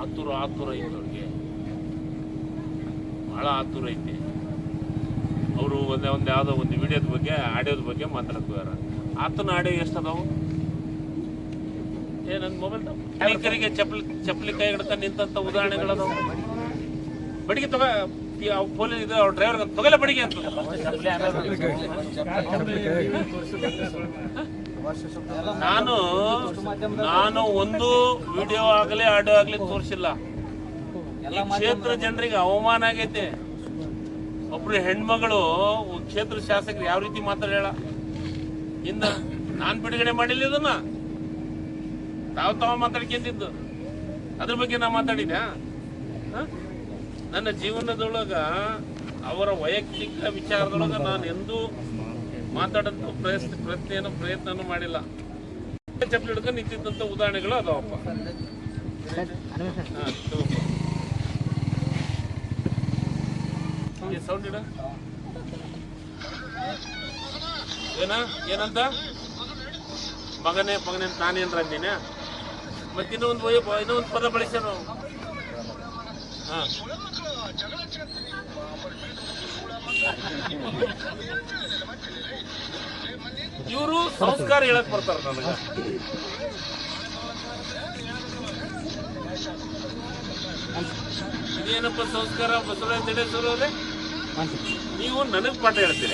ಆತುರ ಐತೆ ಅವ್ರಿಗೆ, ಭಾಳ ಆತುರ ಐತಿ. ಅವರು ಒಂದು ಯಾವುದೋ ಒಂದು ವಿಡಿಯೋದ ಬಗ್ಗೆ ಆಡಿಯೋದ ಬಗ್ಗೆ ಮಾತಾಡ್ತಿದಾರ. ಆತನ ಆಡಿಯೋ ಎಷ್ಟು ಅದಾವು? ನನ್ನ ಮೊಬೈಲ್ ಸ್ಪೀಕರಿಗೆ ಚಪ್ಪಲಿ ಕೈ ಹಿಡ್ಕೊಂಡು ನಿಂತ ಉದಾಹರಣೆಗಳದಾವು. ಬಡಿಗೆ ತಗೋ ಪೊಲೀಸ್ ಇದು ಅವ್ರ ಡ್ರೈವರ್ ತೊಗೊಲ್ಲ ಬಡಿಗೆ ಅಂತ. ನಾನು ಒಂದು ವಿಡಿಯೋ ಆಗಲಿ ಆಡಿಯೋ ಆಗಲಿ ತೋರಿಸಿಲ್ಲ. ಈ ಕ್ಷೇತ್ರ ಜನರಿಗೆ ಅವಮಾನ ಆಗೈತೆ. ಒಬ್ರು ಹೆಣ್ಮಗಳು ಕ್ಷೇತ್ರ ಶಾಸಕರು ಯಾವ ರೀತಿ ಮಾತಾಡ ಇಂದ ನಾನ್ ಬಿಡುಗಡೆ ಮಾಡಿಲ್ಲ ಇದನ್ನ, ತಾವ ಮಾತಾಡ್ಕೊಂಡಿದ್ದು. ಅದ್ರ ಬಗ್ಗೆ ನಾ ಮಾತಾಡಿದ. ನನ್ನ ಜೀವನದೊಳಗ ಅವರ ವೈಯಕ್ತಿಕ ವಿಚಾರದೊಳಗ ನಾನು ಎಂದೂ ಮಾತಾಡೋದು ಪ್ರಯತ್ನ ಮಾಡಿಲ್ಲ. ಚಪ್ಪಲಿ ಹಿಡ್ಕೊಂಡು ನಿಂತಿದ್ದಂತ ಉದಾಹರಣೆಗಳು ಅದಾವಪ್ಪ. ಸೌಂಡ್ ಇಡ ಏನಂತ ಮಗನೇ ನಾನೇನ್ರ ಅಂದಿನ. ಮತ್ತೆ ಇನ್ನೊಂದು ಪದ ಬಳಸ್ಯಾರ. ಇವರು ಸಂಸ್ಕಾರ ಹೇಳಕ್ ಬರ್ತಾರ ನನಗ. ಇದೇನಪ್ಪ ಸಂಸ್ಕಾರ ಬಸವರಾಜ ದಡೇಶ್ವರ ಅವರೇ? ನೀವು ನನಗ್ ಪಾಠ ಹೇಳ್ತೀರ.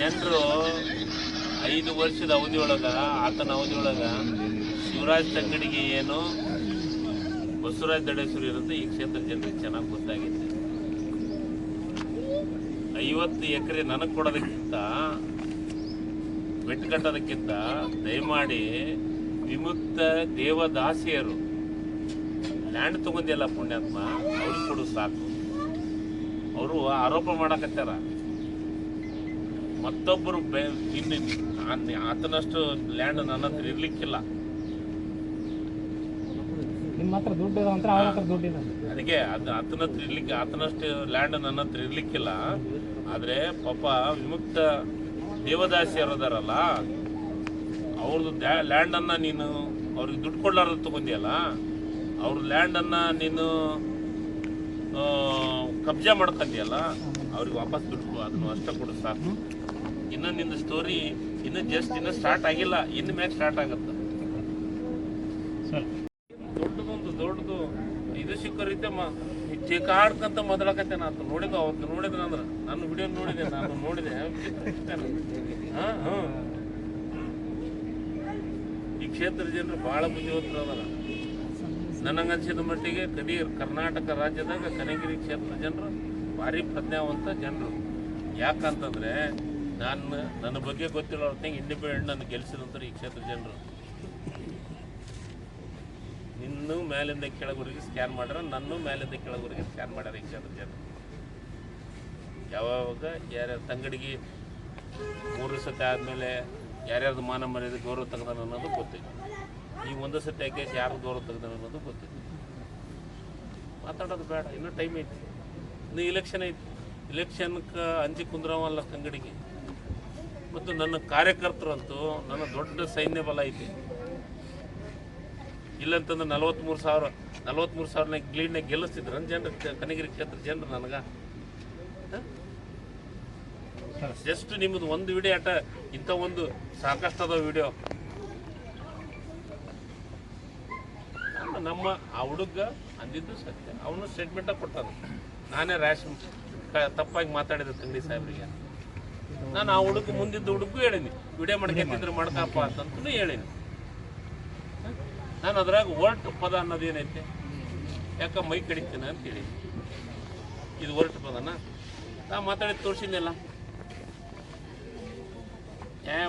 ಜನರು 5 ವರ್ಷದ ಅವಧಿಯೊಳಗ, ಆತನ ಅವಧಿಯೊಳಗ ಶಿವರಾಜ್ ತಂಗಡಿಗೆ ಏನು ಬಸವರಾಜ ದಡೇಶ್ವರ ಇರುತ್ತೆ ಈ ಕ್ಷೇತ್ರ ಜನರಿಗೆ ಚೆನ್ನಾಗಿ ಗೊತ್ತಾಗಿದೆ. 50 ಎಕರೆ ನನಗೆ ಕೊಡೋದಕ್ಕಿಂತ ಬೆಟ್ಟು ಕಟ್ಟೋದಕ್ಕಿಂತ ದಯಮಾಡಿ ವಿಮುಕ್ತ ದೇವದಾಸಿಯರು ಲ್ಯಾಂಡ್ ತಗೊಂಡಿಲ್ಲ ಪುಣ್ಯಾತ್ಮ, ಅವ್ರಿಗೆ ಕೊಡು ಸಾಕು. ಅವರು ಆರೋಪ ಮಾಡಕತ್ತಾರ ಮತ್ತೊಬ್ಬರು ಆತನಷ್ಟು ಲ್ಯಾಂಡ್ ನನ್ನ ಹತ್ರ ಇರ್ಲಿಕ್ಕಿಲ್ಲ. ಅದಕ್ಕೆ ಆತನ ಹತ್ರ ಇರ್ಲಿಕ್ಕೆ ಆತನಷ್ಟು ಲ್ಯಾಂಡ್ ನನ್ನ ಹತ್ರ ಇರ್ಲಿಕ್ಕಿಲ್ಲ. ಆದ್ರೆ ಪಾಪ ವಿಮುಕ್ತ ದೇವದಾಸಿಯರು ಅದಾರಲ್ಲ, ಅವ್ರದ್ದು ಲ್ಯಾಂಡ್ ಅನ್ನ ನೀನು ಅವ್ರಿಗೆ ದುಡ್ಡು ಕೊಡ್ಲಾರ್ದ ತಗೊಂಡಿಯಲ್ಲ, ಅವ್ರ ಲ್ಯಾಂಡ್ ಅನ್ನ ನೀನು ಕಬ್ಜಾ ಮಾಡ್ಕೊಂಡಿಯಲ್ಲ, ಅವ್ರಿಗೆ ವಾಪಸ್ ದುಡ್ಡು ಅದನ್ನು ಅಷ್ಟ ಕೊಡು ಸಾಕು. ಇನ್ನು ನಿಂದು ಸ್ಟೋರಿ ಇನ್ನು ಸ್ಟಾರ್ಟ್ ಆಗಿಲ್ಲ, ಇನ್ನು ಮ್ಯಾಚ್ ಸ್ಟಾರ್ಟ್ ಆಗತ್ತ. ದೊಡ್ಡದು ಇದು ಸಿಕ್ಕರಿದ್ದೆ ಚೇಕಾಡ್ಕಂತ ಮೊದಲಕತ್ತೆ. ನಾನು ನೋಡಿದೆ ಅಂದ್ರೆ ನಾನು ವಿಡಿಯೋ ನೋಡಿದೆ. ಈ ಕ್ಷೇತ್ರ ಜನರು ಬಹಳ ಬುದ್ಧಿವಂತರು ಅದಾರ. ನನಗನ್ಸಿದ ಮಟ್ಟಿಗೆ ಕರ್ನಾಟಕ ರಾಜ್ಯದಾಗ ಕನಗಿರಿ ಕ್ಷೇತ್ರ ಜನರು ಭಾರಿ ಪ್ರಜ್ಞಾವಂತ ಜನರು. ಯಾಕಂತಂದ್ರೆ ನನ್ನ ಬಗ್ಗೆ ಗೊತ್ತಿರೋ ಇಂಡಿಪೆಂಡೆಂಟ್ ನನ್ನ ಗೆಲ್ಸಿದಂತಾರೆ ಈ ಕ್ಷೇತ್ರ ಜನರು. ನಿನ್ನೂ ಮೇಲಿಂದ ಕೆಳಗುರಿಗೆ ಸ್ಕ್ಯಾನ್ ಮಾಡ್ಯಾರ, ನನ್ನೂ ಮೇಲಿಂದ ಕೆಳಗುರಿಗೆ ಸ್ಕ್ಯಾನ್ ಮಾಡ್ಯಾರ ಈ ಕ್ಷೇತ್ರ ಜನರು. ಯಾವಾಗ ಯಾರ್ಯಾರ ತಂಗಡಿಗೆ 3 ಸತಿ ಆದಮೇಲೆ ಯಾರ್ಯಾರ್ದು ಮಾನ ಮರ್ಯಾದೆ ಗೌರವ ತೆಗ್ದಾನ ಅನ್ನೋದು ಗೊತ್ತಿತ್ತು. ಈ 1 ಸತಿ ಯಾಕೆ ಯಾರು ಗೌರವ ತೆಗ್ದಾನ ಅನ್ನೋದು ಗೊತ್ತಿತ್ತು. ಮಾತಾಡೋದು ಬೇಡ, ಇನ್ನೂ ಟೈಮ್ ಐತಿ, ಇನ್ನು ಇಲೆಕ್ಷನ್ ಐತಿ. ಇಲೆಕ್ಷನ್ಗೆ ಅಂಜಿ ಕುಂದ್ರವಲ್ಲ ತಂಗಡಿಗೆ. ಮತ್ತು ನನ್ನ ಕಾರ್ಯಕರ್ತರು ಅಂತೂ ನನ್ನ ದೊಡ್ಡ ಸೈನ್ಯ ಬಲ ಐತಿ. ಇಲ್ಲಂತಂದ್ರೆ 43,000 ಲೀಡ್ನಾಗ ಗೆಲ್ಲಿಸ್ತಿದ್ರು ಜನರು, ಕನಗಿರಿ ಕ್ಷೇತ್ರ ಜನರು ನನಗೆ. ಜಸ್ಟ್ ನಿಮ್ಮದು ಒಂದು ವಿಡಿಯೋ ಆಟ ಇಂಥ ಒಂದು ಸಾಕಷ್ಟು ಅದ ವಿಡಿಯೋ. ನಮ್ಮ ಆ ಹುಡುಗ ಅಂದಿದ್ದು ಸತ್ಯ, ಅವನು ಸ್ಟೇಟ್ಮೆಂಟ ಕೊಟ್ಟಾನ. ನಾನೇ ತಪ್ಪಾಗಿ ಮಾತಾಡಿದೆ ತಂಗಡಿ ಸಾಹೇಬ್ರಿಗೆ. ನಾನು ಆ ಹುಡುಗ ಮುಂದಿದ್ದ ಹುಡುಗೂ ಹೇಳೀನಿ, ವಿಡಿಯೋ ಮಾಡ್ಕೊಂತಿದ್ರೆ ಮಾಡ್ಕಪ್ಪ ಅಂತಂತೂ ಹೇಳೀನಿ. ನಾನು ಅದ್ರಾಗ ಒರ್ಟ್ ಪದ ಅನ್ನೋದೇನೈತೆ, ಯಾಕೆ ಮೈ ಕಡಿತೀನಿ ಅಂತ ಹೇಳಿ, ಇದು ಒರ್ಟ್ ಪದನ ನಾ ಮಾತಾಡಿ ತೋರಿಸಿದ್ನೆಲ್ಲ.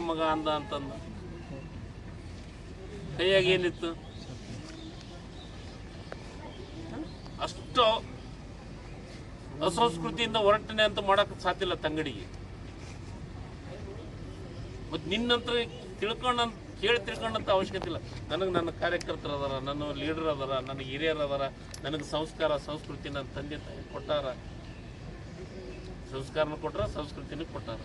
ಮಗ ಅಂದ ಅಂತಂದ ಕೈಯಾಗ ಏನಿತ್ತು ಅಷ್ಟು ಅಸಂಸ್ಕೃತಿಯಿಂದ ಹೊರಟನೆ ಅಂತ ಮಾಡಕ್ಕೆ ಸಾಧ್ಯ ಇಲ್ಲ ತಂಗಡಿಗೆ. ಮತ್ತು ನಿನ್ನಂತರ ಕೇಳಿ ತಿಳ್ಕೊಂಡಂತ ಅವಶ್ಯಕತೆ ಇಲ್ಲ. ನನಗೆ ನನ್ನ ಕಾರ್ಯಕರ್ತರು ಅದಾರ, ನನ್ನ ಲೀಡರ್ ಅದಾರ, ನನಗೆ ಹಿರಿಯರು ಅದಾರ, ನನಗೆ ಸಂಸ್ಕಾರ ಸಂಸ್ಕೃತಿ ನನ್ನ ತಂದೆ ತಾಯಿ ಕೊಟ್ಟಾರ, ಸಂಸ್ಕಾರನೂ ಕೊಟ್ಟಾರ, ಸಂಸ್ಕೃತಿನೂ ಕೊಟ್ಟಾರ.